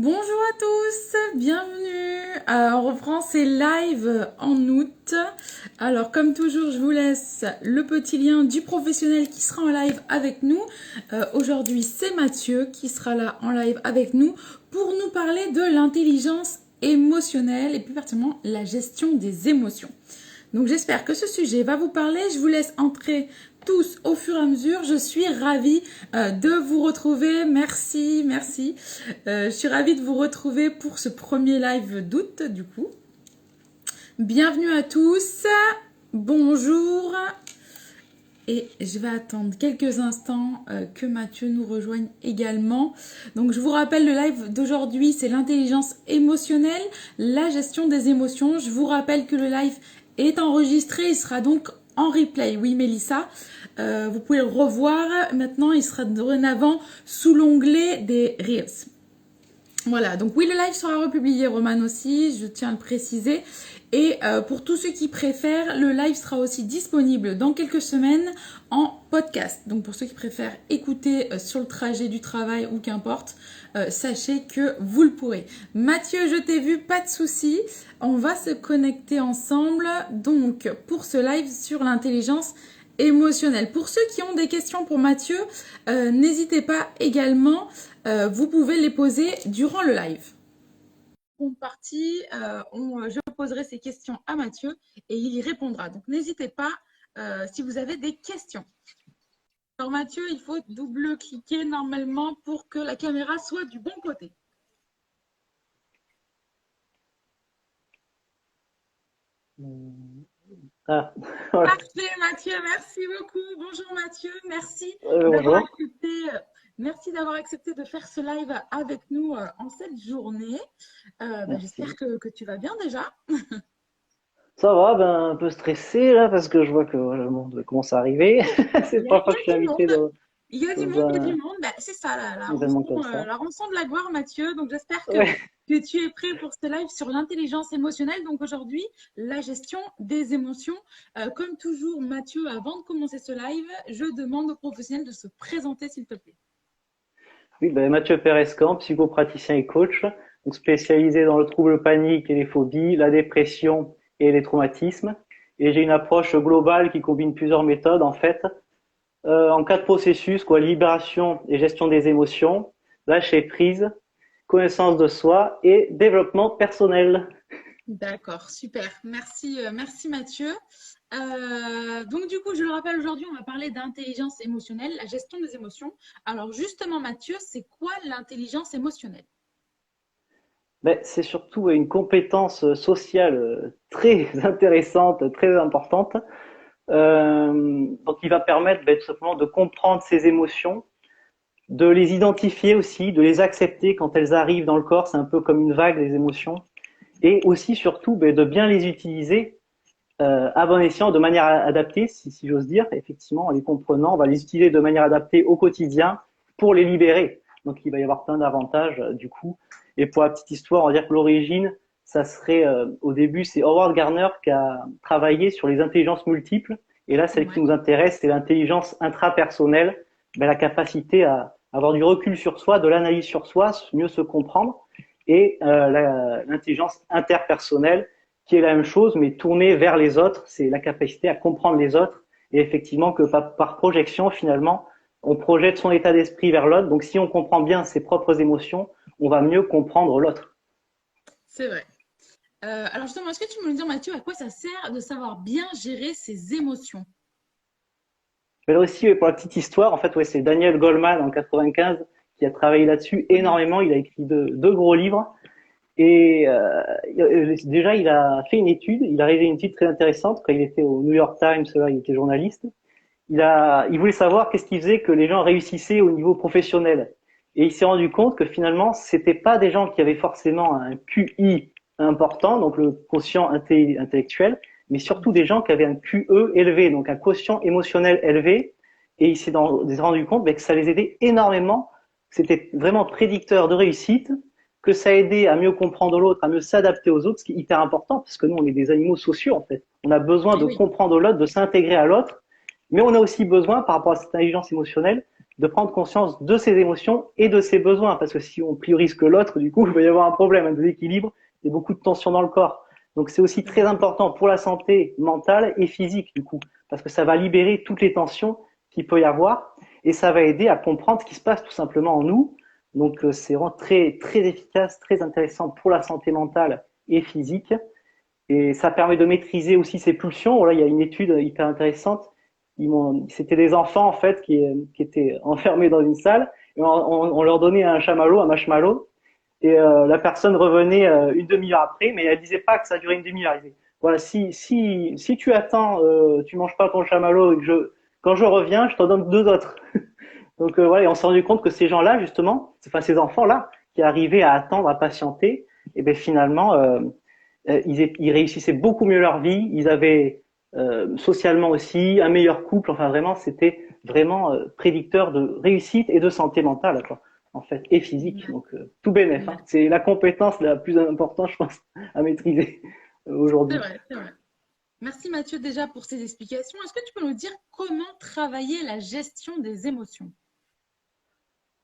Bonjour à tous, bienvenue. On reprend ces lives en août. Alors comme toujours, je vous laisse le petit lien du professionnel qui sera en live avec nous. Aujourd'hui, c'est Mathieu qui sera là en live avec nous pour nous parler de l'intelligence émotionnelle et plus particulièrement la gestion des émotions. Donc j'espère que ce sujet va vous parler. Je vous laisse entrer tous au fur et à mesure. Je suis ravie de vous retrouver. Merci, merci. Je suis ravie de vous retrouver pour ce premier live d'août du coup. Bienvenue à tous. Bonjour. Et je vais attendre quelques instants que Mathieu nous rejoigne également. Donc je vous rappelle, le live d'aujourd'hui, c'est l'intelligence émotionnelle, la gestion des émotions. Je vous rappelle que le live est enregistré, il sera donc en replay. Oui, Mélissa, vous pouvez le revoir. Maintenant, il sera dorénavant sous l'onglet des Reels. Voilà, donc oui, le live sera republié, Roman aussi, je tiens à le préciser. Et pour tous ceux qui préfèrent, le live sera aussi disponible dans quelques semaines en podcast. Donc pour ceux qui préfèrent écouter sur le trajet du travail ou qu'importe, sachez que vous le pourrez. Mathieu, je t'ai vu, pas de souci. On va se connecter ensemble donc pour ce live sur l'intelligence émotionnelle. Pour ceux qui ont des questions pour Mathieu, n'hésitez pas également, vous pouvez les poser durant le live. Partie, je poserai ces questions à Mathieu et il y répondra. Donc n'hésitez pas si vous avez des questions. Alors Mathieu, il faut double-cliquer normalement pour que la caméra soit du bon côté. Ah, voilà. Parfait Mathieu, merci beaucoup. Bonjour Mathieu, merci d'avoir Bonjour. accepté. Merci d'avoir accepté de faire ce live avec nous en cette journée. J'espère Merci. que tu vas bien déjà. Ça va, un peu stressé là parce que je vois que voilà, le monde commence à arriver. C'est Il la y a, première il y fois que je suis a du invité monde. dans, Il y a du dans monde, il y a du un monde. C'est ça, événement comme ça. la rançon de la gloire, Mathieu. Donc, j'espère Ouais. que tu es prêt pour ce live sur l'intelligence émotionnelle. Donc, aujourd'hui, la gestion des émotions. Comme toujours, Mathieu, avant de commencer ce live, je demande aux professionnels de se présenter, s'il te plaît. Oui, Mathieu Perescamp, psychopraticien et coach, donc spécialisé dans le trouble panique et les phobies, la dépression et les traumatismes. Et j'ai une approche globale qui combine plusieurs méthodes en fait, en quatre processus quoi, libération et gestion des émotions, lâcher prise, connaissance de soi et développement personnel. D'accord, super. Merci, merci Mathieu. Donc du coup, je le rappelle, aujourd'hui, on va parler d'intelligence émotionnelle, la gestion des émotions. Alors justement, Mathieu, c'est quoi l'intelligence émotionnelle? C'est surtout une compétence sociale très intéressante, très importante, donc qui va permettre tout simplement de comprendre ses émotions, de les identifier aussi, de les accepter quand elles arrivent dans le corps, c'est un peu comme une vague les émotions, et aussi surtout de bien les utiliser à bon escient, de manière adaptée, si j'ose dire, effectivement, en les comprenant, on va les utiliser de manière adaptée au quotidien pour les libérer. Donc il va y avoir plein d'avantages du coup. Et pour la petite histoire, on va dire que l'origine, ça serait au début, c'est Howard Gardner qui a travaillé sur les intelligences multiples. Et là, celle qui Ouais. nous intéresse, c'est l'intelligence intrapersonnelle, la capacité à avoir du recul sur soi, de l'analyse sur soi, mieux se comprendre, et l'intelligence interpersonnelle, qui est la même chose, mais tournée vers les autres. C'est la capacité à comprendre les autres. Et effectivement, que par projection, finalement, on projette son état d'esprit vers l'autre. Donc, si on comprend bien ses propres émotions, on va mieux comprendre l'autre. C'est vrai. Alors justement, est-ce que tu peux me dire, Mathieu, à quoi ça sert de savoir bien gérer ses émotions? Mais là aussi, pour la petite histoire, en fait, ouais, c'est Daniel Goleman en 95 qui a travaillé là-dessus Oui. énormément. Il a écrit deux gros livres. Et déjà, il a fait une étude. Il a réalisé une étude très intéressante quand il était au New York Times. Là, il était journaliste. Il voulait savoir qu'est-ce qui faisait que les gens réussissaient au niveau professionnel. Et il s'est rendu compte que finalement, c'était pas des gens qui avaient forcément un QI important, donc le quotient intellectuel, mais surtout des gens qui avaient un QE élevé, donc un quotient émotionnel élevé. Et il s'est rendu compte que ça les aidait énormément. C'était vraiment prédicteur de réussite, que ça aidait à mieux comprendre l'autre, à mieux s'adapter aux autres, ce qui est hyper important, parce que nous, on est des animaux sociaux, en fait. On a besoin Eh de oui. comprendre l'autre, de s'intégrer à l'autre, mais on a aussi besoin, par rapport à cette intelligence émotionnelle, de prendre conscience de ses émotions et de ses besoins. Parce que si on priorise que l'autre, du coup, il va y avoir un problème, un déséquilibre et beaucoup de tension dans le corps. Donc c'est aussi très important pour la santé mentale et physique, du coup, parce que ça va libérer toutes les tensions qu'il peut y avoir et ça va aider à comprendre ce qui se passe tout simplement en nous. Donc c'est vraiment très, très efficace, très intéressant pour la santé mentale et physique. Et ça permet de maîtriser aussi ses pulsions. Voilà, il y a une étude hyper intéressante. C'était des enfants en fait qui étaient enfermés dans une salle. Et on leur donnait un chamallow, un marshmallow, et la personne revenait une demi-heure après, mais elle disait pas que ça durait une demi-heure. Elle disait, voilà, si tu attends, tu manges pas ton chamallow et que quand je reviens, je t'en donne deux autres. Donc voilà, et on s'est rendu compte que ces gens-là, justement, enfin ces enfants-là, qui arrivaient à attendre, à patienter, et ben finalement, ils réussissaient beaucoup mieux leur vie. Ils avaient socialement aussi un meilleur couple. Enfin vraiment, c'était vraiment prédicteur de réussite et de santé mentale, quoi, en fait, et physique. Donc tout bénef. Hein. C'est la compétence la plus importante, je pense, à maîtriser C'est aujourd'hui. vrai, c'est vrai. Merci Mathieu déjà pour ces explications. Est-ce que tu peux nous dire comment travailler la gestion des émotions?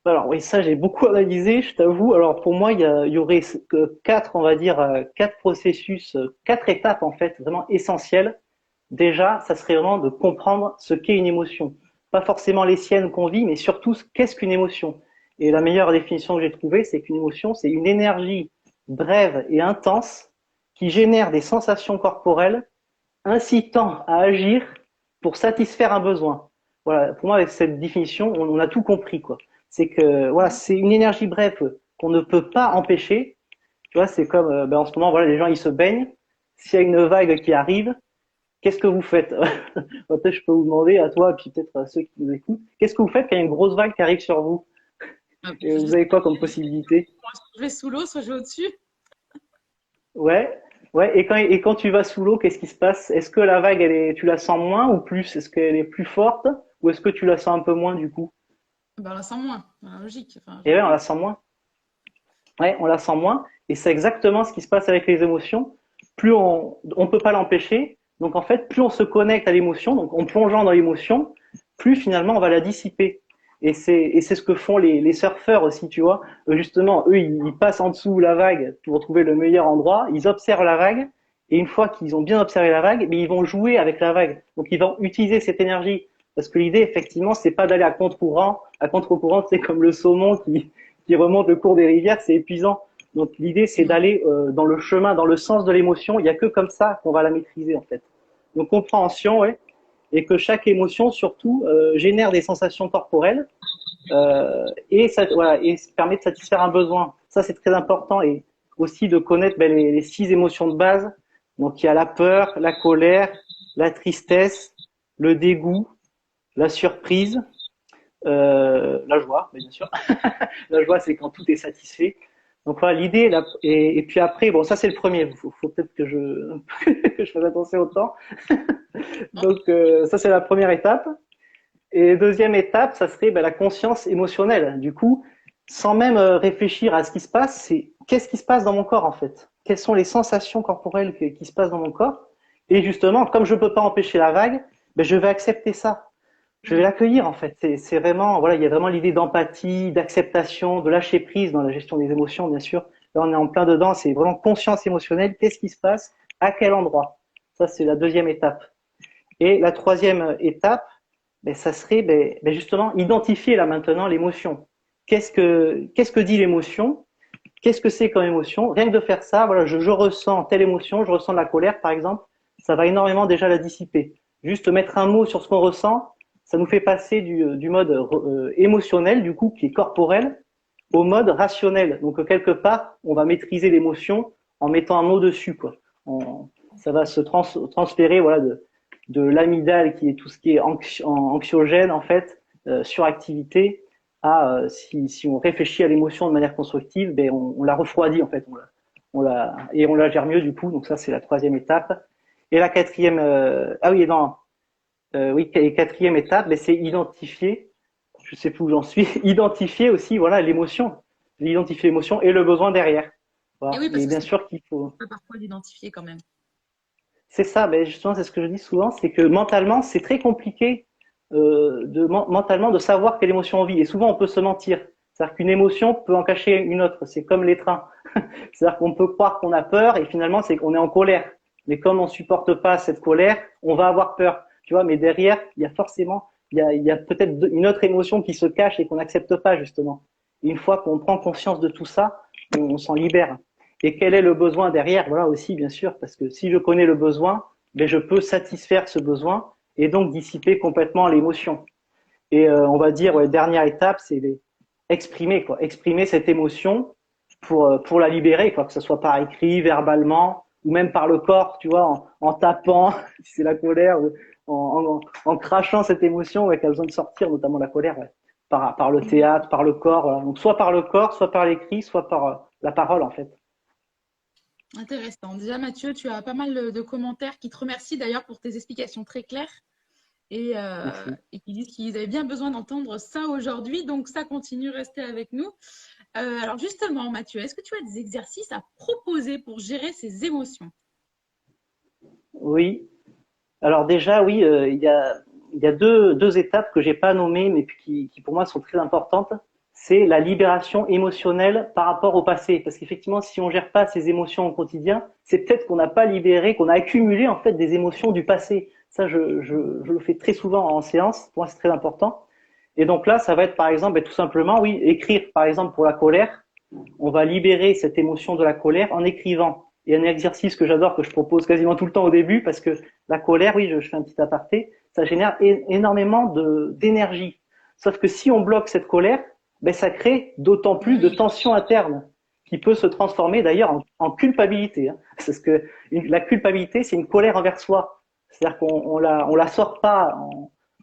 Alors oui, ça j'ai beaucoup analysé, je t'avoue. Alors pour moi, il y aurait quatre, on va dire, quatre processus, quatre étapes en fait, vraiment essentielles. Déjà, ça serait vraiment de comprendre ce qu'est une émotion. Pas forcément les siennes qu'on vit, mais surtout qu'est-ce qu'une émotion. Et la meilleure définition que j'ai trouvée, c'est qu'une émotion, c'est une énergie brève et intense qui génère des sensations corporelles incitant à agir pour satisfaire un besoin. Voilà, pour moi, avec cette définition, on a tout compris, quoi. C'est que, voilà, c'est une énergie brève qu'on ne peut pas empêcher. Tu vois, c'est comme, en ce moment, voilà, les gens, ils se baignent. S'il y a une vague qui arrive, qu'est-ce que vous faites? Peut-être je peux vous demander à toi, et puis peut-être à ceux qui nous écoutent, qu'est-ce que vous faites quand il y a une grosse vague qui arrive sur vous? Et vous avez quoi comme possibilité? Je vais sous l'eau, soit je vais au-dessus. Ouais, ouais. Et quand tu vas sous l'eau, qu'est-ce qui se passe? Est-ce que la vague, tu la sens moins ou plus? Est-ce qu'elle est plus forte ou est-ce que tu la sens un peu moins du coup? Ben, on la sent moins, logique. Enfin, Et ouais, on la sent moins. Ouais, on la sent moins. Et c'est exactement ce qui se passe avec les émotions. Plus on peut pas l'empêcher. Donc en fait, plus on se connecte à l'émotion, donc en plongeant dans l'émotion, plus finalement on va la dissiper. Et c'est ce que font les surfeurs aussi, tu vois. Justement, eux, ils passent en dessous la vague pour trouver le meilleur endroit. Ils observent la vague. Et une fois qu'ils ont bien observé la vague, mais ils vont jouer avec la vague. Donc ils vont utiliser cette énergie. Parce que l'idée, effectivement, c'est pas d'aller à contre-courant. À contre-courant, c'est comme le saumon qui remonte le cours des rivières, c'est épuisant. Donc l'idée, c'est d'aller dans le chemin, dans le sens de l'émotion. Il n'y a que comme ça qu'on va la maîtriser, en fait. Donc compréhension, ouais, et que chaque émotion, surtout, génère des sensations corporelles et ça, voilà, et permet de satisfaire un besoin. Ça, c'est très important et aussi de connaître les six émotions de base. Donc il y a la peur, la colère, la tristesse, le dégoût, la surprise, la joie, bien sûr. La joie, c'est quand tout est satisfait. Donc voilà, l'idée, et puis après, bon, ça c'est le premier. Faut peut-être que que je fasse attention au temps. Donc ça c'est la première étape. Et deuxième étape, ça serait la conscience émotionnelle. Du coup, sans même réfléchir à ce qui se passe, c'est qu'est-ce qui se passe dans mon corps en fait? Quelles sont les sensations corporelles qui se passent dans mon corps? Et justement, comme je peux pas empêcher la vague, je vais accepter ça. Je vais l'accueillir en fait. C'est vraiment, voilà, il y a vraiment l'idée d'empathie, d'acceptation, de lâcher prise dans la gestion des émotions, bien sûr. Là, on est en plein dedans. C'est vraiment conscience émotionnelle. Qu'est-ce qui se passe? À quel endroit? Ça, c'est la deuxième étape. Et la troisième étape, ça serait justement identifier là maintenant l'émotion. Qu'est-ce que dit l'émotion? Qu'est-ce que c'est comme émotion? Rien que de faire ça, voilà, je ressens telle émotion, je ressens de la colère par exemple, ça va énormément déjà la dissiper. Juste mettre un mot sur ce qu'on ressent, ça nous fait passer du mode émotionnel, du coup, qui est corporel, au mode rationnel. Donc quelque part, on va maîtriser l'émotion en mettant un mot dessus, quoi. Ça va se transférer, voilà, de l'amygdale, qui est tout ce qui est anxiogène en fait, suractivité, à si on réfléchit à l'émotion de manière constructive, on la refroidit en fait, et on la gère mieux du coup. Donc ça c'est la troisième étape. Et la quatrième, et quatrième étape, c'est identifier. Je sais plus où j'en suis. Identifier aussi, voilà, l'émotion, identifier l'émotion et le besoin derrière. Et Voilà. oui, parce Et que bien c'est sûr qu'il faut. parfois d'identifier quand même. C'est ça, justement, c'est ce que je dis souvent, c'est que mentalement, c'est très compliqué mentalement de savoir quelle émotion on vit. Et souvent, on peut se mentir. C'est-à-dire qu'une émotion peut en cacher une autre. C'est comme les trains. C'est-à-dire qu'on peut croire qu'on a peur et finalement, c'est qu'on est en colère. Mais comme on supporte pas cette colère, on va avoir peur. Tu vois, mais derrière, il y a forcément, il y a peut-être une autre émotion qui se cache et qu'on n'accepte pas, justement. Et une fois qu'on prend conscience de tout ça, on s'en libère. Et quel est le besoin derrière? Voilà aussi, bien sûr, parce que si je connais le besoin, ben je peux satisfaire ce besoin et donc dissiper complètement l'émotion. Et on va dire, ouais, dernière étape, c'est exprimer, quoi. Exprimer cette émotion pour la libérer, quoi, que ce soit par écrit, verbalement, ou même par le corps, tu vois, en tapant, si c'est la colère, ou en crachant cette émotion ouais, qui a besoin de sortir, notamment la colère, ouais, par le théâtre, par le corps. Voilà. Donc soit par le corps, soit par l'écrit, soit par la parole, en fait. Intéressant. Déjà, Mathieu, tu as pas mal de commentaires qui te remercient d'ailleurs pour tes explications très claires Merci. et qui disent qu'ils avaient bien besoin d'entendre ça aujourd'hui. Donc, ça continue, rester avec nous. Alors, justement, Mathieu, est-ce que tu as des exercices à proposer pour gérer ces émotions? Oui. Alors déjà, oui, il y a deux étapes que j'ai pas nommées, mais qui pour moi sont très importantes. C'est la libération émotionnelle par rapport au passé. Parce qu'effectivement, si on gère pas ces émotions au quotidien, c'est peut-être qu'on n'a pas libéré, qu'on a accumulé en fait des émotions du passé. Ça, je le fais très souvent en séance. Pour moi, c'est très important. Et donc là, ça va être par exemple, tout simplement, oui, écrire. Par exemple, pour la colère, on va libérer cette émotion de la colère en écrivant. Et un exercice que j'adore, que je propose quasiment tout le temps au début, parce que la colère, oui, je fais un petit aparté, ça génère énormément d'énergie. Sauf que si on bloque cette colère, ben ça crée d'autant plus de Oui. tension interne qui peut se transformer d'ailleurs en culpabilité. Hein. C'est ce que la culpabilité, c'est une colère envers soi. C'est-à-dire on la sort pas,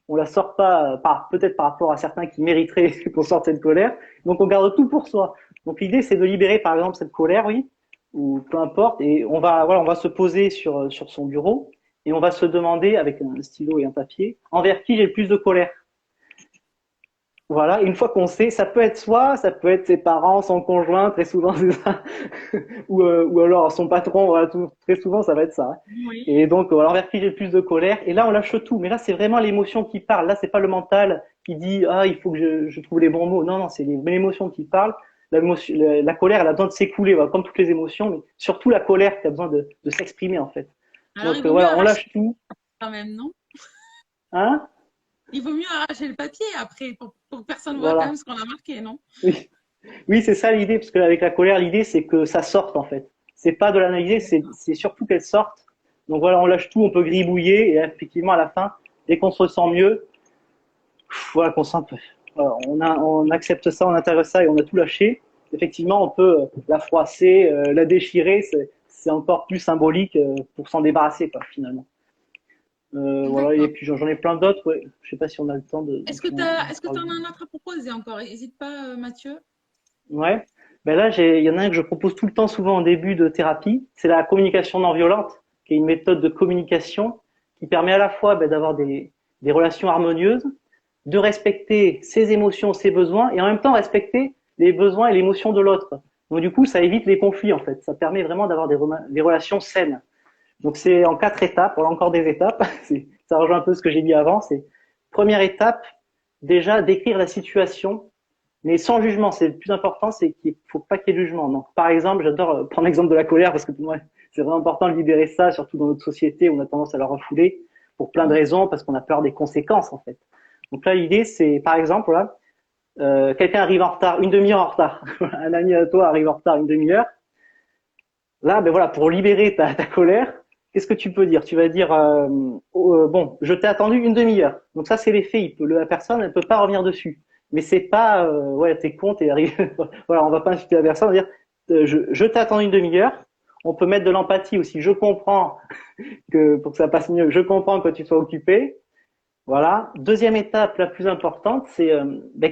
on la sort pas peut-être par rapport à certains qui mériteraient qu'on sorte cette colère. Donc on garde tout pour soi. Donc l'idée c'est de libérer par exemple cette colère, oui, ou peu importe, et on va se poser sur son bureau et on va se demander avec un stylo et un papier envers qui j'ai le plus de colère. Voilà, une fois qu'on sait, ça peut être soi, ça peut être ses parents, son conjoint, très souvent c'est ça, ou alors son patron, voilà, très souvent ça va être ça. Hein. Oui. Et donc voilà, envers qui j'ai le plus de colère, et là on lâche tout. Mais là c'est vraiment l'émotion qui parle. Là c'est pas le mental qui dit ah il faut que je trouve les bons mots. Non non, c'est l'émotion qui parle. La colère, elle a besoin de s'écouler, voilà, comme toutes les émotions, mais surtout la colère qui a besoin de s'exprimer en fait. Alors, il Donc vaut mieux voilà, on arracher lâche tout, quand même, non? hein, Il vaut mieux arracher le papier après pour que personne voit quand même voilà. ce qu'on a marqué, non? Oui. Oui, c'est ça l'idée, parce qu'avec la colère, l'idée c'est que ça sorte en fait. C'est pas de l'analyser, D'accord. c'est surtout qu'elle sorte. Donc voilà, on lâche tout, on peut gribouiller, et effectivement à la fin, dès qu'on se sent mieux, voilà, qu'on sent, voilà, on accepte ça, on intègre ça et on a tout lâché. Effectivement, on peut la froisser, la déchirer, c'est encore plus symbolique pour s'en débarrasser, quoi, finalement. Voilà, et D'accord. puis j'en ai plein d'autres, ouais. Je sais pas si on a le temps Est-ce que tu parler. en as un autre à proposer encore? N'hésite pas, Mathieu. Ouais. Ben là, il y en a un que je propose tout le temps, souvent en début de thérapie. C'est la communication non violente, qui est une méthode de communication qui permet à la fois d'avoir des relations harmonieuses, de respecter ses émotions, ses besoins, et en même temps respecter les besoins et l'émotion de l'autre. Donc du coup, ça évite les conflits en fait. Ça permet vraiment d'avoir des relations saines. Donc c'est en 4 étapes. On a encore des étapes. Ça rejoint un peu ce que j'ai dit avant. C'est première étape, déjà décrire la situation mais sans jugement. C'est le plus important, c'est qu'il faut pas qu'il y ait de jugement. Donc, par exemple, j'adore prendre l'exemple de la colère parce que pour moi, c'est vraiment important de libérer ça, surtout dans notre société où on a tendance à la refouler pour plein de Oui. raisons, parce qu'on a peur des conséquences en fait. Donc là, l'idée, c'est par exemple, là, quelqu'un arrive en retard, une demi-heure en retard. Un ami à toi arrive en retard une demi-heure. Là, ben voilà, pour libérer ta colère, qu'est-ce que tu peux dire? Tu vas dire, bon, je t'ai attendu une demi-heure. Donc ça, c'est les faits. La personne, elle peut pas revenir dessus. Mais c'est pas, ouais, t'es con, t'es arrivé. Voilà, on va pas insulter la personne. On va dire, je t'ai attendu une demi-heure. On peut mettre de l'empathie aussi. Je comprends que pour que ça passe mieux, je comprends que tu sois occupé. Voilà. Deuxième étape, la plus importante, c'est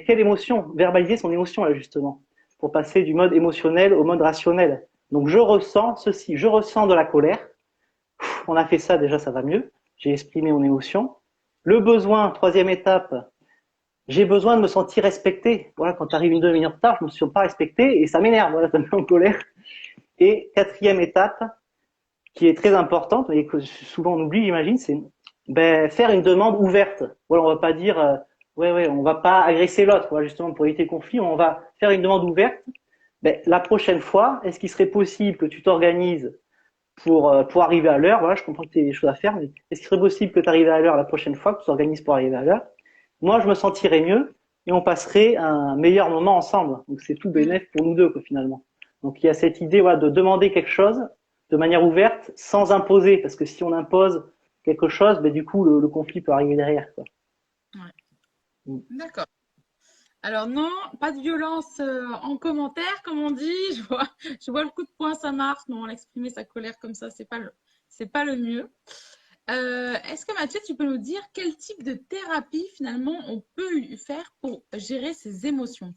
quelle émotion, verbaliser son émotion là justement, pour passer du mode émotionnel au mode rationnel. Donc je ressens ceci, je ressens de la colère. On a fait ça déjà, ça va mieux. J'ai exprimé mon émotion. Le besoin, troisième étape, j'ai besoin de me sentir respecté. Voilà, quand tu arrives une demi-heure tard, je me sens pas respecté et ça m'énerve. Voilà, ça me met en colère. Et quatrième étape, qui est très importante, mais que souvent on oublie, j'imagine, c'est ben, faire une demande ouverte. Voilà, on va pas dire, ouais, on va pas agresser l'autre, voilà, justement pour éviter le conflit, on va faire une demande ouverte. Ben, la prochaine fois, est-ce qu'il serait possible que tu t'organises pour arriver à l'heure? Voilà, je comprends que tu as des choses à faire, mais est-ce qu'il serait possible que tu arrives à l'heure la prochaine fois, que tu t'organises pour arriver à l'heure? Moi, je me sentirais mieux et on passerait un meilleur moment ensemble. Donc, c'est tout Mm. bénéf pour nous deux, quoi, finalement. Donc, il y a cette idée, voilà, de demander quelque chose de manière ouverte, sans imposer, parce que si on impose quelque chose, ben, du coup, le conflit peut arriver derrière, quoi. Ouais. Mm. D'accord. Alors non, pas de violence en commentaire, comme on dit. Je vois le coup de poing, ça marche. Non, exprimer sa colère comme ça, c'est pas le mieux. Est-ce que Mathieu, tu peux nous dire quel type de thérapie finalement on peut faire pour gérer ses émotions?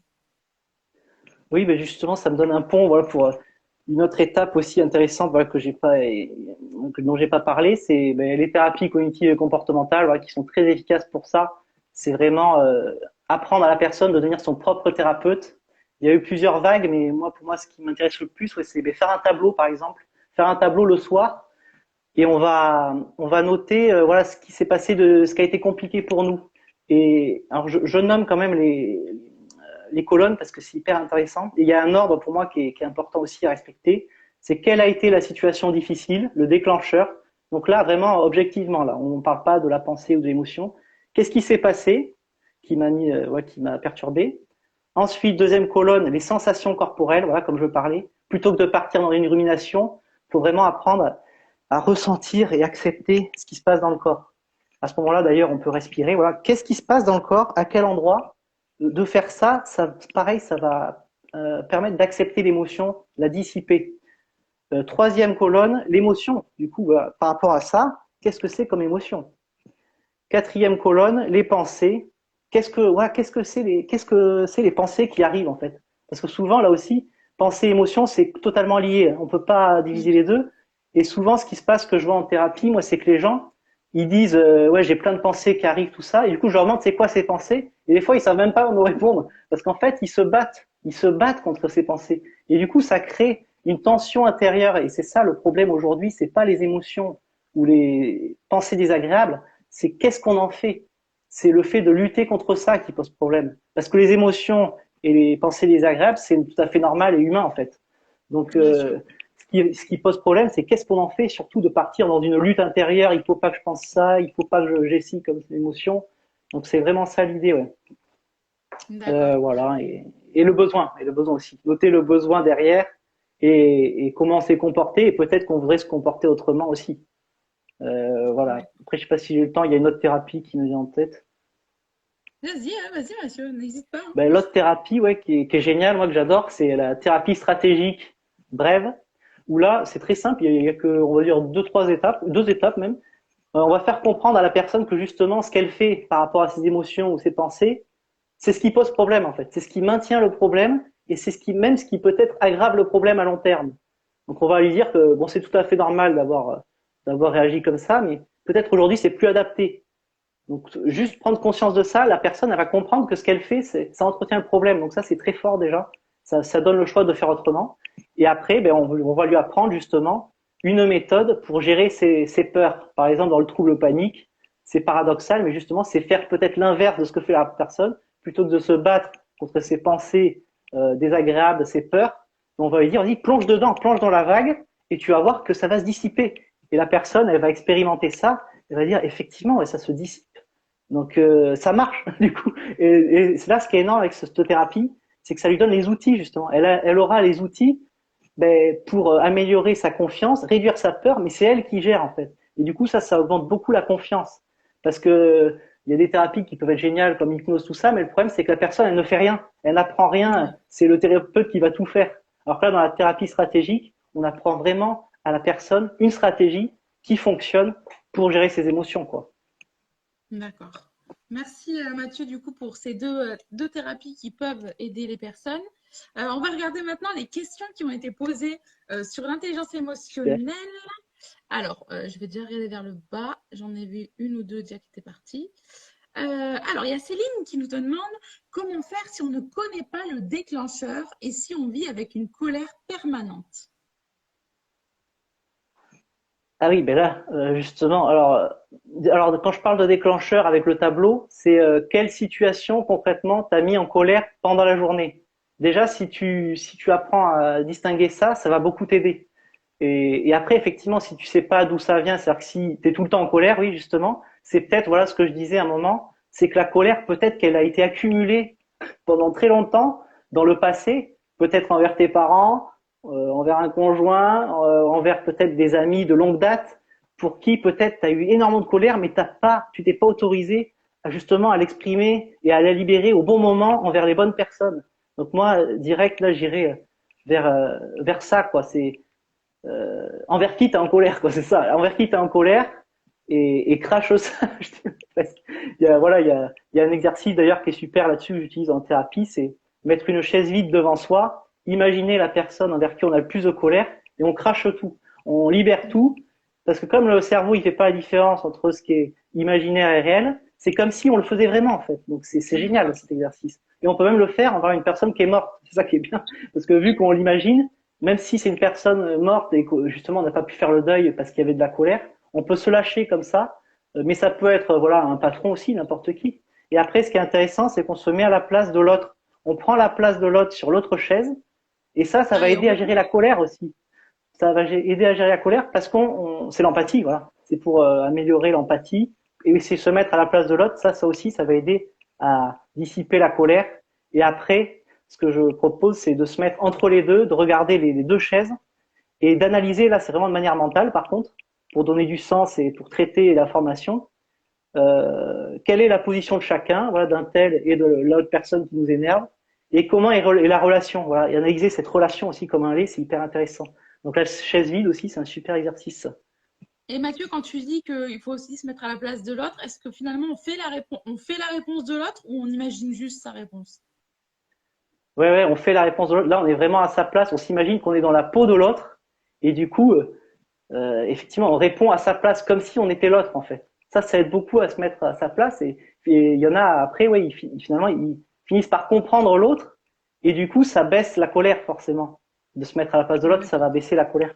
Oui, ben justement, ça me donne un pont, voilà, pour une autre étape aussi intéressante, voilà, dont j'ai pas parlé, c'est ben, les thérapies cognitives et comportementales, voilà, qui sont très efficaces pour ça. C'est vraiment apprendre à la personne de devenir son propre thérapeute. Il y a eu plusieurs vagues, mais moi, pour moi, ce qui m'intéresse le plus, ouais, c'est ben, faire un tableau, par exemple, faire un tableau le soir, et on va noter, voilà, ce qui s'est passé, ce qui a été compliqué pour nous. Et alors, je nomme quand même les colonnes parce que c'est hyper intéressant. Et il y a un ordre pour moi qui est important aussi à respecter. C'est quelle a été la situation difficile, le déclencheur. Donc là, vraiment, objectivement, là, on ne parle pas de la pensée ou de l'émotion. Qu'est-ce qui s'est passé qui m'a perturbé. Ensuite, deuxième colonne, les sensations corporelles, voilà, comme je parlais. Plutôt que de partir dans une rumination, il faut vraiment apprendre à ressentir et accepter ce qui se passe dans le corps. À ce moment-là, d'ailleurs, on peut respirer. Voilà, qu'est-ce qui se passe dans le corps, à quel endroit. De faire ça, pareil, ça va permettre d'accepter l'émotion, la dissiper. Troisième colonne, l'émotion. Du coup, par rapport à ça, qu'est-ce que c'est comme émotion? Quatrième colonne, les pensées. Qu'est-ce que c'est les pensées qui arrivent en fait? Parce que souvent, là aussi, pensée, émotion, c'est totalement lié. On peut pas diviser les deux. Et souvent, ce qui se passe que je vois en thérapie, moi, c'est que les gens, ils disent, ouais, j'ai plein de pensées qui arrivent, tout ça. Et du coup, je leur demande, c'est quoi ces pensées? Et des fois, ils savent même pas nous répondre. Parce qu'en fait, ils se battent. Ils se battent contre ces pensées. Et du coup, ça crée une tension intérieure. Et c'est ça le problème aujourd'hui. C'est pas les émotions ou les pensées désagréables. C'est qu'est-ce qu'on en fait? C'est le fait de lutter contre ça qui pose problème. Parce que les émotions et les pensées désagréables, c'est tout à fait normal et humain en fait. Donc, Bien sûr. ce qui pose problème, c'est qu'est-ce qu'on en fait, surtout de partir dans une lutte intérieure. Il faut pas que je pense ça, il faut pas que j'ai ci comme émotion. Donc, c'est vraiment ça l'idée, ouais. D'accord. Voilà, et le besoin aussi. Noter le besoin derrière et comment on s'est comporté, et peut-être qu'on voudrait se comporter autrement aussi. Voilà. Ouais. Après, je sais pas si j'ai le temps, il y a une autre thérapie qui me vient en tête. Vas-y, hein, vas-y, Mathieu, n'hésite pas, hein. Ben, l'autre thérapie, ouais, qui est géniale, moi que j'adore, c'est la thérapie stratégique brève. Où là, c'est très simple, il y a que, on va dire, trois étapes, deux étapes même. On va faire comprendre à la personne que justement, ce qu'elle fait par rapport à ses émotions ou ses pensées, c'est ce qui pose problème en fait. C'est ce qui maintient le problème et c'est ce qui peut-être aggrave le problème à long terme. Donc on va lui dire que bon, c'est tout à fait normal d'avoir réagi comme ça, mais peut-être aujourd'hui c'est plus adapté. Donc juste prendre conscience de ça, la personne elle va comprendre que ce qu'elle fait, ça entretient le problème. Donc ça c'est très fort déjà. Ça donne le choix de faire autrement. Et après, ben, on va lui apprendre justement une méthode pour gérer ses peurs. Par exemple, dans le trouble panique, c'est paradoxal, mais justement, c'est faire peut-être l'inverse de ce que fait la personne, plutôt que de se battre contre ses pensées désagréables, ses peurs. On va lui dire, vas-y, plonge dedans, plonge dans la vague, et tu vas voir que ça va se dissiper. Et la personne, elle va expérimenter ça, elle va dire, effectivement, ouais, ça se dissipe. Donc ça marche du coup. Et c'est là ce qui est énorme avec cette thérapie, c'est que ça lui donne les outils justement. Elle aura les outils ben, pour améliorer sa confiance, réduire sa peur, mais c'est elle qui gère en fait. Et du coup ça augmente beaucoup la confiance. Parce que il y a des thérapies qui peuvent être géniales comme l'hypnose, tout ça, mais le problème c'est que la personne elle ne fait rien, elle n'apprend rien. C'est le thérapeute qui va tout faire. Alors que là dans la thérapie stratégique, on apprend vraiment à la personne une stratégie qui fonctionne pour gérer ses émotions quoi. D'accord. Merci Mathieu du coup pour ces deux thérapies qui peuvent aider les personnes. On va regarder maintenant les questions qui ont été posées sur l'intelligence Super. émotionnelle. Alors, je vais déjà regarder vers le bas. J'en ai vu une ou deux déjà qui étaient parties. Alors, il y a Céline qui nous demande comment faire si on ne connaît pas le déclencheur et si on vit avec une colère permanente. Ah oui, ben là, justement, alors quand je parle de déclencheur avec le tableau, c'est quelle situation concrètement t'as mis en colère pendant la journée. Déjà, si tu apprends à distinguer ça, ça va beaucoup t'aider. Et après, effectivement, si tu sais pas d'où ça vient, c'est-à-dire que si tu es tout le temps en colère, oui, justement, c'est peut-être, voilà ce que je disais à un moment, c'est que la colère, peut-être qu'elle a été accumulée pendant très longtemps dans le passé, peut-être envers tes parents, envers un conjoint, envers peut-être des amis de longue date, pour qui peut-être tu as eu énormément de colère, mais tu t'es pas autorisé justement à l'exprimer et à la libérer au bon moment envers les bonnes personnes. Donc moi, direct, là, j'irai vers ça, quoi. C'est envers qui t'es en colère, quoi, c'est ça. Envers qui t'es en colère et crache ça. Il y a un exercice d'ailleurs qui est super là-dessus, que j'utilise en thérapie, c'est mettre une chaise vide devant soi, imaginer la personne envers qui on a le plus de colère et on crache tout, on libère tout, parce que comme le cerveau il fait pas la différence entre ce qui est imaginaire et réel, c'est comme si on le faisait vraiment en fait. Donc c'est génial cet exercice. Et on peut même le faire envers une personne qui est morte. C'est ça qui est bien, parce que vu qu'on l'imagine, même si c'est une personne morte et que justement on n'a pas pu faire le deuil parce qu'il y avait de la colère, on peut se lâcher comme ça, mais ça peut être voilà un patron aussi, n'importe qui. Et après, ce qui est intéressant, c'est qu'on se met à la place de l'autre. On prend la place de l'autre sur l'autre chaise, et ça Ah, va et aider à gérer la colère aussi. Ça va aider à gérer la colère parce c'est l'empathie, voilà. C'est pour améliorer l'empathie et c'est se mettre à la place de l'autre. Ça aussi, ça va aider à dissiper la colère. Et après, ce que je propose, c'est de se mettre entre les deux, de regarder les deux chaises et d'analyser. Là, c'est vraiment de manière mentale, par contre, pour donner du sens et pour traiter l'information. Quelle est la position de chacun, voilà, d'un tel et de l'autre personne qui nous énerve, et comment est la relation, voilà, et analyser cette relation aussi comme un lait, c'est hyper intéressant. Donc la chaise vide aussi, c'est un super exercice. Et Mathieu, quand tu dis qu'il faut aussi se mettre à la place de l'autre, est-ce que finalement on fait la réponse de l'autre ou on imagine juste sa réponse? Ouais, ouais, on fait la réponse de l'autre. Là, on est vraiment à sa place. On s'imagine qu'on est dans la peau de l'autre, et du coup, effectivement, on répond à sa place comme si on était l'autre en fait. Ça aide beaucoup à se mettre à sa place. Et il y en a après, ouais, finalement, ils finissent par comprendre l'autre, et du coup, ça baisse la colère forcément. De se mettre à la place de l'autre, ça va baisser la colère.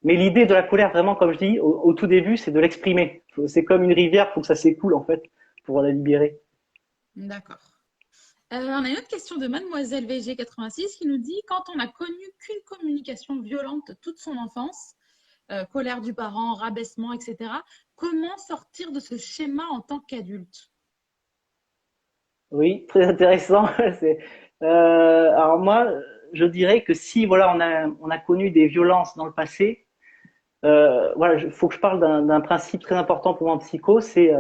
Mais l'idée de la colère, vraiment, comme je dis au tout début, c'est de l'exprimer. C'est comme une rivière, faut que ça s'écoule en fait pour la libérer. D'accord. On a une autre question de Mademoiselle VG86 qui nous dit quand on n'a connu qu'une communication violente toute son enfance, colère du parent, rabaissement, etc., comment sortir de ce schéma en tant qu'adulte? Oui, très intéressant. Alors moi, je dirais que si voilà, on a connu des violences dans le passé, voilà, faut que je parle d'un principe très important pour moi en psycho, c'est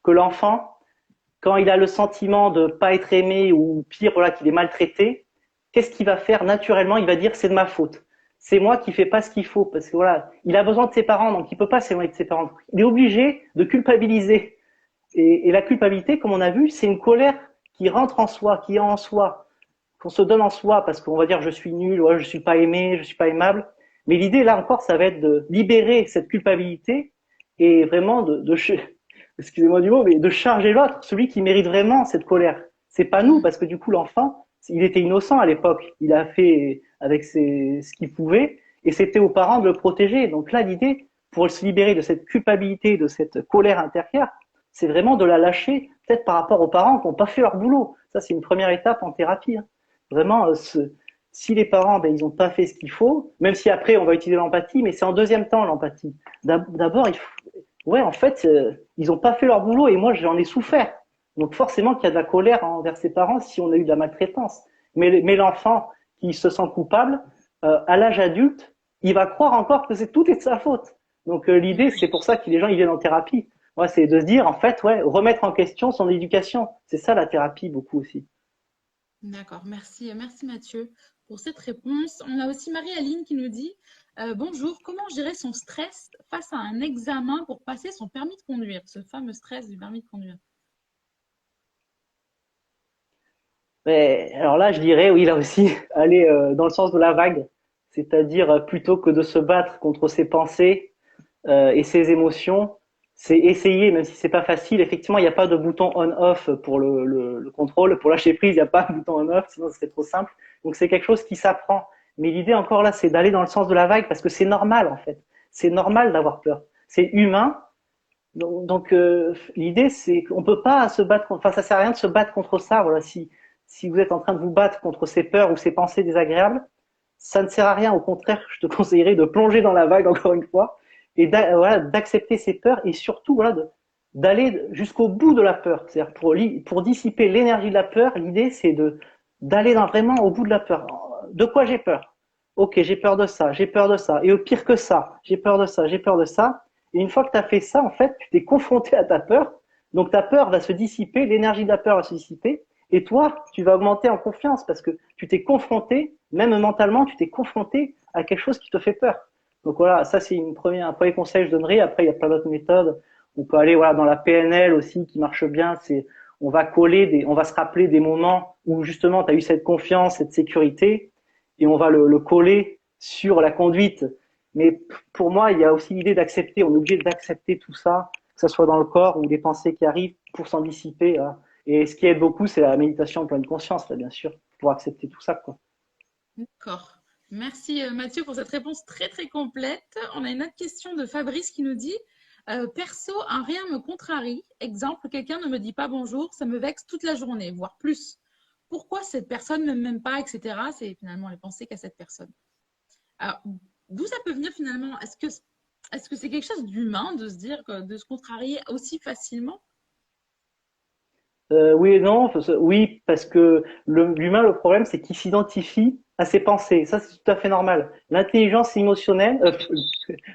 que l'enfant, quand il a le sentiment de pas être aimé ou pire, voilà, qu'il est maltraité, qu'est-ce qu'il va faire naturellement? Il va dire c'est de ma faute. C'est moi qui fais pas ce qu'il faut parce que voilà, il a besoin de ses parents, donc il peut pas s'éloigner de ses parents. Il est obligé de culpabiliser. Et la culpabilité, comme on a vu, c'est une colère qui rentre en soi, qui est en soi, qu'on se donne en soi parce qu'on va dire je suis nul, ouais, je suis pas aimé, je suis pas aimable. Mais l'idée là encore, ça va être de libérer cette culpabilité et vraiment excusez-moi du mot, mais de charger l'autre, celui qui mérite vraiment cette colère. C'est pas nous, Mm. parce que du coup, l'enfant, il était innocent à l'époque. Il a fait avec ce qu'il pouvait, et c'était aux parents de le protéger. Donc là, l'idée, pour se libérer de cette culpabilité, de cette colère intérieure, c'est vraiment de la lâcher, peut-être par rapport aux parents qui n'ont pas fait leur boulot. Ça, c'est une première étape en thérapie. Hein. Vraiment, si les parents, ben, ils n'ont pas fait ce qu'il faut, même si après, on va utiliser l'empathie, mais c'est en deuxième temps, l'empathie. D'abord, ouais, en fait, ils n'ont pas fait leur boulot et moi, j'en ai souffert. Donc forcément qu'il y a de la colère envers ses parents si on a eu de la maltraitance. Mais l'enfant qui se sent coupable, à l'âge adulte, il va croire encore que tout est de sa faute. Donc l'idée, c'est pour ça que les gens ils viennent en thérapie. Ouais, c'est de se dire, en fait, ouais, remettre en question son éducation. C'est ça la thérapie, beaucoup aussi. D'accord, merci, merci Mathieu pour cette réponse. On a aussi Marie-Aline qui nous dit bonjour, comment gérer son stress face à un examen pour passer son permis de conduire, ce fameux stress du permis de conduire. Mais, alors là, je dirais, oui, là aussi, aller dans le sens de la vague. C'est-à-dire, plutôt que de se battre contre ses pensées, et ses émotions, c'est essayer, même si c'est pas facile. Effectivement, il n'y a pas de bouton on/off pour le contrôle. Pour lâcher prise, il n'y a pas de bouton on/off, sinon ce serait trop simple. Donc c'est quelque chose qui s'apprend. Mais l'idée encore là, c'est d'aller dans le sens de la vague parce que c'est normal en fait. C'est normal d'avoir peur. c'est humain. Donc, l'idée, c'est qu'on peut pas se battre, enfin, ça sert à rien de se battre contre ça. Voilà, si vous êtes en train de vous battre contre ces peurs ou ces pensées désagréables, ça ne sert à rien. Au contraire, je te conseillerais de plonger dans la vague encore une fois et voilà, d'accepter ces peurs et surtout voilà, d'aller jusqu'au bout de la peur. C'est-à-dire pour dissiper l'énergie de la peur, l'idée c'est d'aller vraiment au bout de la peur. De quoi j'ai peur? Ok, j'ai peur de ça, j'ai peur de ça. Et au pire que ça, j'ai peur de ça, j'ai peur de ça. Et une fois que tu as fait ça, en fait, tu t'es confronté à ta peur. Donc ta peur va se dissiper, l'énergie de la peur va se dissiper. Et toi, tu vas augmenter en confiance parce que tu t'es confronté, même mentalement, tu t'es confronté à quelque chose qui te fait peur. Donc voilà, ça c'est un premier conseil que je donnerais. Après, il y a plein d'autres méthodes. On peut aller voilà dans la PNL aussi qui marche bien. C'est on va se rappeler des moments où justement tu as eu cette confiance, cette sécurité, et on va le coller sur la conduite. Mais pour moi, il y a aussi l'idée d'accepter. On est obligé d'accepter tout ça, que ce soit dans le corps ou les pensées qui arrivent pour s'en dissiper. Hein. Et ce qui aide beaucoup, c'est la méditation en pleine conscience, là, bien sûr, pour accepter tout ça, quoi. D'accord. Merci Mathieu pour cette réponse très très complète. On a une autre question de Fabrice qui nous dit perso, un rien me contrarie. Exemple, quelqu'un ne me dit pas bonjour, ça me vexe toute la journée, voire plus. Pourquoi cette personne ne m'aime pas, etc. C'est finalement les pensées qu'a cette personne. Alors, d'où ça peut venir finalement? Est-ce que c'est quelque chose d'humain de se dire, de se contrarier aussi facilement? Oui et non. Oui, parce que l'humain, le problème, c'est qu'il s'identifie à ses pensées. Ça, c'est tout à fait normal. L'intelligence émotionnelle,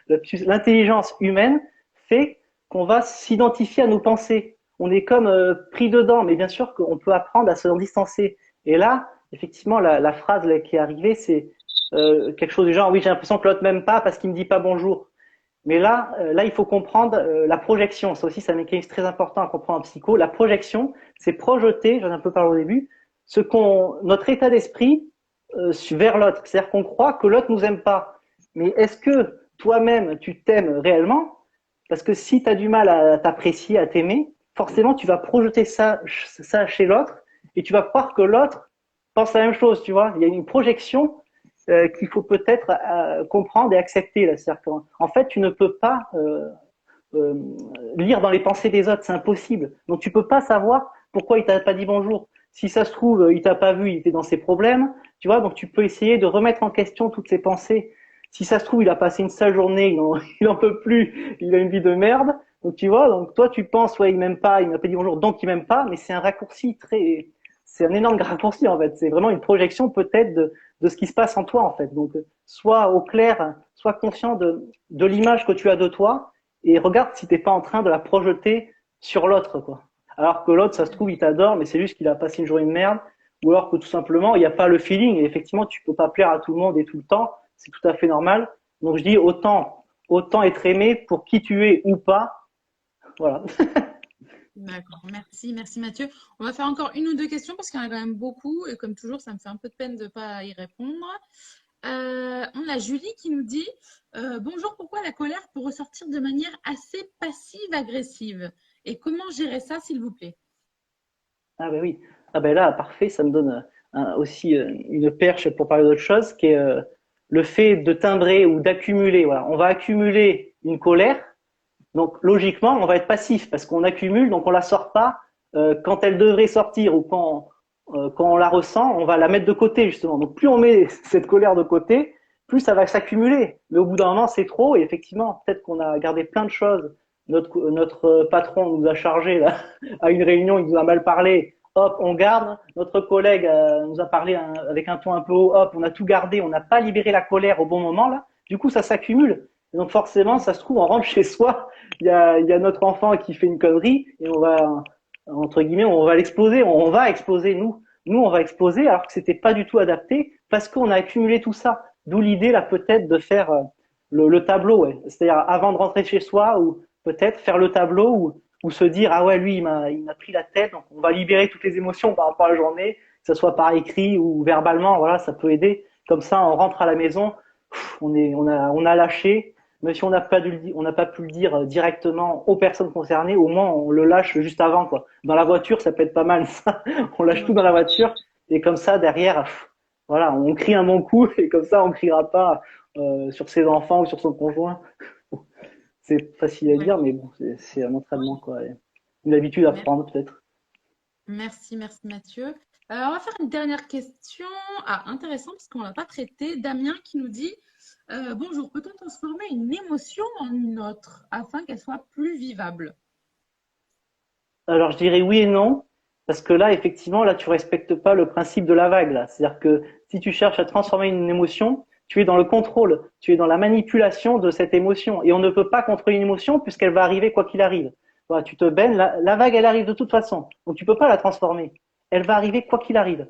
l'intelligence humaine fait qu'on va s'identifier à nos pensées. On est comme pris dedans, mais bien sûr qu'on peut apprendre à se distancer. Et là, effectivement, la phrase là, qui est arrivée, c'est quelque chose du genre, oui, j'ai l'impression que l'autre m'aime pas parce qu'il me dit pas bonjour. Mais là, il faut comprendre la projection. Ça aussi, c'est un mécanisme très important à comprendre en psycho. La projection, c'est projeter, j'en ai un peu parlé au début, notre état d'esprit vers l'autre. C'est-à-dire qu'on croit que l'autre nous aime pas. Mais est-ce que toi-même, tu t'aimes réellement? Parce que si tu as du mal à t'apprécier, à t'aimer, forcément, tu vas projeter ça chez l'autre et tu vas croire que l'autre pense la même chose, tu vois. Il y a une projection qu'il faut peut-être comprendre et accepter. Là. C'est-à-dire qu'en fait, tu ne peux pas euh, lire dans les pensées des autres, c'est impossible. Donc tu peux pas savoir pourquoi il t'a pas dit bonjour. Si ça se trouve, il t'a pas vu, il était dans ses problèmes, tu vois. Donc tu peux essayer de remettre en question toutes ses pensées. Si ça se trouve, il a passé une sale journée, il en peut plus, il a une vie de merde. Donc tu vois, donc toi tu penses, ouais, il m'aime pas, il m'a pas dit bonjour, donc il m'aime pas, mais c'est un raccourci c'est un énorme raccourci en fait. C'est vraiment une projection peut-être de ce qui se passe en toi en fait. Donc sois au clair, sois conscient de l'image que tu as de toi et regarde si t'es pas en train de la projeter sur l'autre, quoi. Alors que l'autre, ça se trouve, il t'adore, mais c'est juste qu'il a passé une journée de merde, ou alors que tout simplement, il n'y a pas le feeling, et effectivement, tu peux pas plaire à tout le monde et tout le temps, c'est tout à fait normal. Donc je dis autant être aimé pour qui tu es ou pas, voilà. D'accord, merci, merci Mathieu. On va faire encore une ou deux questions parce qu'il y en a quand même beaucoup et comme toujours, ça me fait un peu de peine de ne pas y répondre. On a Julie qui nous dit bonjour, pourquoi la colère peut ressortir de manière assez passive-agressive? Et comment gérer ça, s'il vous plaît? Ah ben oui. Ah ben là, parfait, ça me donne aussi une perche pour parler d'autre chose, qui est le fait de timbrer ou d'accumuler. Voilà, on va accumuler une colère. Donc logiquement, on va être passif parce qu'on accumule, donc on la sort pas quand elle devrait sortir ou quand on la ressent, on va la mettre de côté justement. Donc plus on met cette colère de côté, plus ça va s'accumuler. Mais au bout d'un moment, c'est trop et effectivement, peut-être qu'on a gardé plein de choses. Notre patron nous a chargé là, à une réunion, il nous a mal parlé. Hop, on garde. Notre collègue nous a parlé avec un ton un peu haut. Hop, on a tout gardé. On n'a pas libéré la colère au bon moment là. Du coup, ça s'accumule. Et donc forcément, ça se trouve, on rentre chez soi. Il y a notre enfant qui fait une connerie et on va entre guillemets, on va l'exploser. On va exploser nous, on va exploser alors que c'était pas du tout adapté parce qu'on a accumulé tout ça. D'où l'idée là peut-être de faire le tableau, ouais. C'est-à-dire avant de rentrer chez soi ou peut-être faire le tableau ou se dire ah ouais lui il m'a pris la tête donc on va libérer toutes les émotions par rapport à la journée, que ce soit par écrit ou verbalement, voilà ça peut aider. Comme ça on rentre à la maison, on a lâché, même si on n'a pas pu le dire directement aux personnes concernées, au moins on le lâche juste avant quoi. Dans la voiture ça peut être pas mal ça, on lâche tout Ouais. dans la voiture et comme ça derrière voilà on crie un bon coup et comme ça on criera pas sur ses enfants ou sur son conjoint. C'est facile à Ouais. dire, mais bon, c'est un entraînement, Oui. quoi. Et une habitude à Mer- prendre, peut-être. Merci, merci Mathieu. On va faire une dernière question. Ah, intéressant parce qu'on l'a pas traité. Damien qui nous dit bonjour, peut-on transformer une émotion en une autre afin qu'elle soit plus vivable? Alors, je dirais oui et non, parce que là, effectivement, là, tu respectes pas le principe de la vague, là. C'est-à-dire que si tu cherches à transformer une émotion, tu es dans le contrôle, tu es dans la manipulation de cette émotion. Et on ne peut pas contrôler une émotion puisqu'elle va arriver quoi qu'il arrive. Voilà, tu te baignes, la vague, elle arrive de toute façon. Donc, tu peux pas la transformer. Elle va arriver quoi qu'il arrive.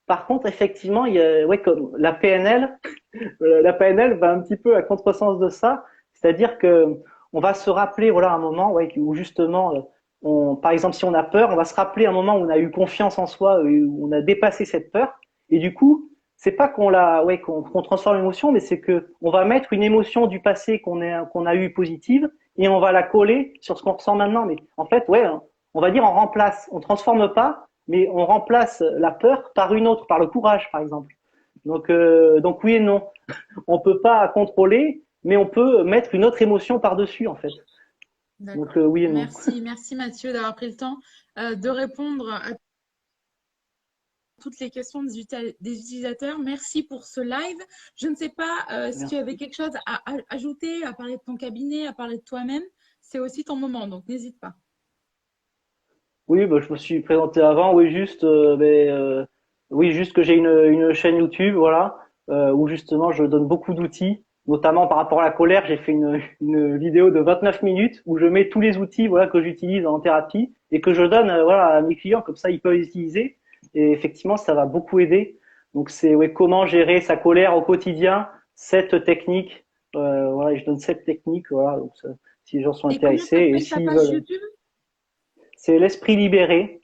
Par contre, effectivement, il y a, ouais, comme la PNL va un petit peu à contresens de ça, c'est-à-dire que on va se rappeler, voilà, un moment, ouais, où justement, par exemple, si on a peur, on va se rappeler un moment où on a eu confiance en soi, où on a dépassé cette peur, et du coup, c'est pas qu'on transforme l'émotion, mais c'est que on va mettre une émotion du passé qu'on a eu positive et on va la coller sur ce qu'on ressent maintenant. Mais en fait, ouais, on va dire on remplace, on transforme pas, mais on remplace la peur par une autre, par le courage, par exemple. Donc oui et non. On peut pas contrôler, mais on peut mettre une autre émotion par-dessus, en fait. Donc D'accord. oui et non. Merci, merci Mathieu d'avoir pris le temps de répondre à toutes les questions des utilisateurs. Merci pour ce live. Je ne sais pas si tu avais Merci. quelque chose à ajouter, à parler de ton cabinet, à parler de toi-même. C'est aussi ton moment, donc n'hésite pas. Oui, bah, je me suis présenté avant. Oui, juste que j'ai une chaîne YouTube, voilà, où justement je donne beaucoup d'outils, notamment par rapport à la colère. J'ai fait une vidéo de 29 minutes où je mets tous les outils, voilà, que j'utilise en thérapie et que je donne, voilà, à mes clients, comme ça ils peuvent les utiliser. Et effectivement, ça va beaucoup aider. Donc c'est, ouais, comment gérer sa colère au quotidien, cette technique. Voilà, et je donne cette technique, voilà. Donc si les gens sont Et comment intéressés et s'appelle ta s'ils page veulent, YouTube? c'est l'esprit libéré,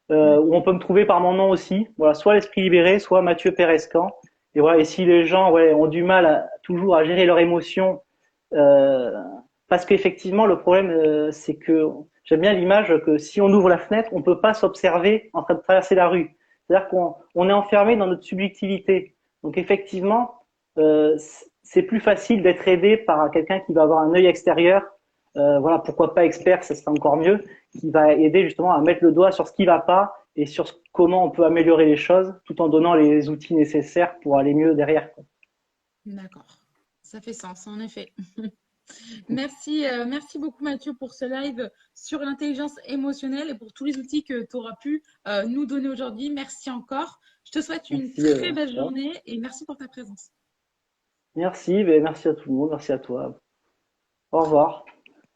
où on peut me trouver par mon nom aussi. Voilà, soit l'esprit libéré, soit Mathieu Perescan. Et voilà, et si les gens, ouais, ont du mal toujours à gérer leurs émotions, euh, parce qu'effectivement le problème, c'est que j'aime bien l'image que si on ouvre la fenêtre, on peut pas s'observer en train de traverser la rue. C'est-à-dire qu'on est enfermé dans notre subjectivité. Donc effectivement, c'est plus facile d'être aidé par quelqu'un qui va avoir un œil extérieur. Voilà, pourquoi pas expert, ça serait encore mieux, qui va aider justement à mettre le doigt sur ce qui va pas et sur comment on peut améliorer les choses, tout en donnant les outils nécessaires pour aller mieux derrière, quoi. D'accord. Ça fait sens, en effet. Merci, merci beaucoup Mathieu pour ce live sur l'intelligence émotionnelle et pour tous les outils que tu auras pu nous donner aujourd'hui. Merci encore. Je te souhaite une Merci. très belle Ciao. journée et merci pour ta présence. Merci, ben merci à tout le monde, merci à toi. Au revoir.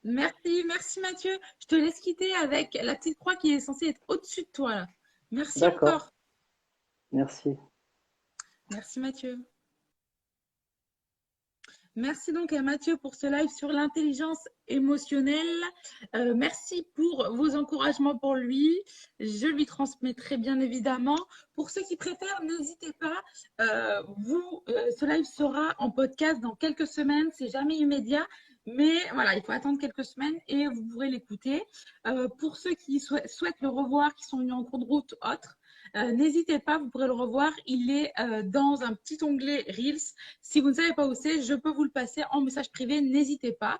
Merci, merci Mathieu. Je te laisse quitter avec la petite croix qui est censée être au-dessus de toi là. Merci D'accord. encore. Merci. Merci Mathieu. Merci donc à Mathieu pour ce live sur l'intelligence émotionnelle. Merci pour vos encouragements pour lui. Je lui transmettrai bien évidemment. Pour ceux qui préfèrent, n'hésitez pas. Ce live sera en podcast dans quelques semaines. C'est jamais immédiat. Mais voilà, il faut attendre quelques semaines et vous pourrez l'écouter. Pour ceux qui souhaitent le revoir, qui sont venus en cours de route, autres, n'hésitez pas, vous pourrez le revoir. Il est dans un petit onglet Reels. Si vous ne savez pas où c'est, je peux vous le passer en message privé, n'hésitez pas.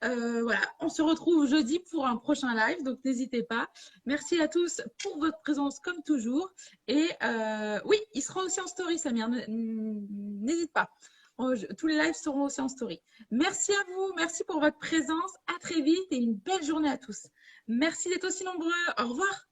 Voilà, on se retrouve jeudi pour un prochain live, donc n'hésitez pas. Merci à tous pour votre présence comme toujours. Et oui, il sera aussi en story, Samir, n'hésite pas. Tous les lives seront aussi en story. Merci à vous, merci pour votre présence. À très vite et une belle journée à tous. Merci d'être aussi nombreux. Au revoir.